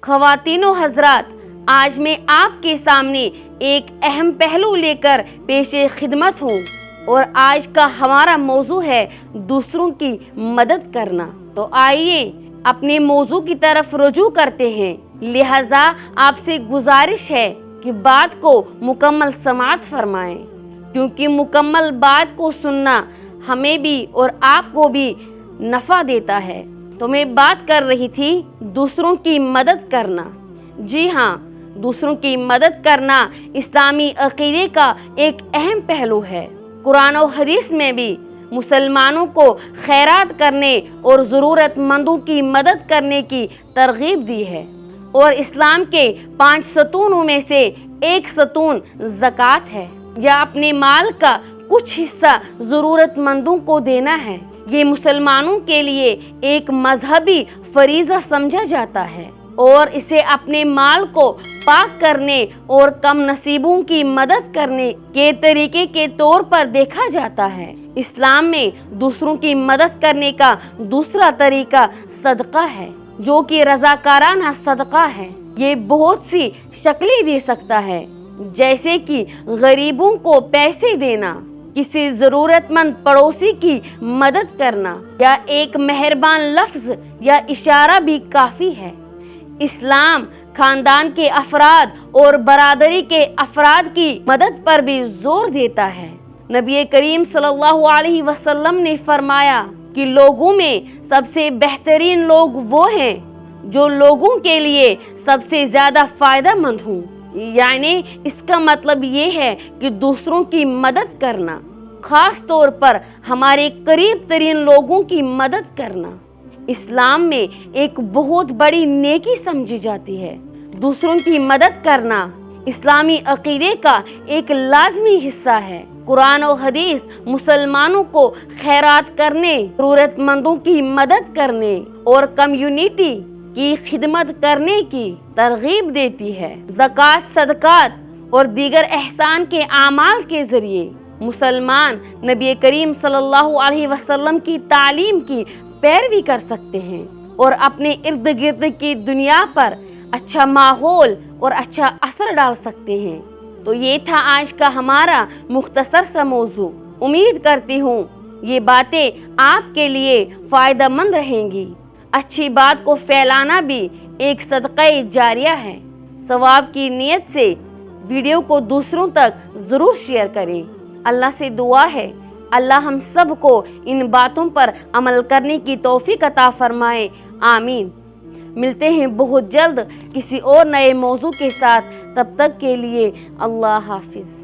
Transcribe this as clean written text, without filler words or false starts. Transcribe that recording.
ख्वातीन व हजरात, आज मैं आपके सामने एक अहम पहलू लेकर पेशे खिदमत हूँ और आज का हमारा मौजू है दूसरों की मदद करना। तो आइए अपने मौजू की तरफ रुजू करते हैं। लिहाजा आपसे गुजारिश है कि बात को मुकम्मल समाअत फरमाएं, क्योंकि मुकम्मल बात को सुनना हमें भी और आपको भी नफ़ा देता है। तो मैं बात कर रही थी दूसरों की मदद करना। जी हाँ, दूसरों की मदद करना इस्लामी अक़ीदे का एक अहम पहलू है। कुरान और हदीस में भी मुसलमानों को खैरात करने और ज़रूरतमंदों की मदद करने की तरगीब दी है, और इस्लाम के 5 सतूनों में से एक सतून ज़कात है, या अपने माल का कुछ हिस्सा ज़रूरतमंदों को देना है। ये मुसलमानों के लिए एक मजहबी फरीज़ा समझा जाता है और इसे अपने माल को पाक करने और कम नसीबों की मदद करने के तरीके के तौर पर देखा जाता है। इस्लाम में दूसरों की मदद करने का दूसरा तरीका सदका है, जो कि रज़ाकाराना सदका है। ये बहुत सी शक्लें दे सकता है, जैसे कि गरीबों को पैसे देना, किसी ज़रूरतमंद पड़ोसी की मदद करना, या एक मेहरबान लफ्ज़ या इशारा भी काफ़ी है। इस्लाम खानदान के अफराद और बरादरी के अफराद की मदद पर भी जोर देता है। नबी करीम सल्लल्लाहु अलैहि वसल्लम ने फरमाया कि लोगों में सबसे बेहतरीन लोग वो हैं जो लोगों के लिए सबसे ज़्यादा फ़ायदेमंद हों। यानी इसका मतलब ये है कि दूसरों की मदद करना, ख़ास तौर पर हमारे करीब तरीन लोगों की मदद करना, इस्लाम में एक बहुत बड़ी नेकी समझी जाती है। दूसरों की मदद करना इस्लामी अक़ीदे का एक लाज़मी हिस्सा है। कुरान और हदीस मुसलमानों को खैरात करने, ज़रूरतमंदों की मदद करने और कम्युनिटी की खिदमत करने की तरगीब देती है। ज़कात, सदकात और दीगर एहसान के आमाल के ज़रिए मुसलमान नबी करीम सल्लल्लाहु अलैहि वसल्लम की तालीम की पैरवी कर सकते हैं और अपने इर्द गिर्द की दुनिया पर अच्छा माहौल और अच्छा असर डाल सकते हैं। तो ये था आज का हमारा मुख्तसर सा मौजू। उम्मीद करती हूँ ये बातें आपके लिए फ़ायदेमंद रहेंगी। अच्छी बात को फैलाना भी एक सदक़े जारिया है। सवाब की नीयत से वीडियो को दूसरों तक ज़रूर शेयर करें। अल्लाह से दुआ है अल्लाह हम सब को इन बातों पर अमल करने की तौफीक अता फरमाए। आमीन। मिलते हैं बहुत जल्द किसी और नए मौजू के साथ। तब तक के लिए अल्लाह हाफिज़।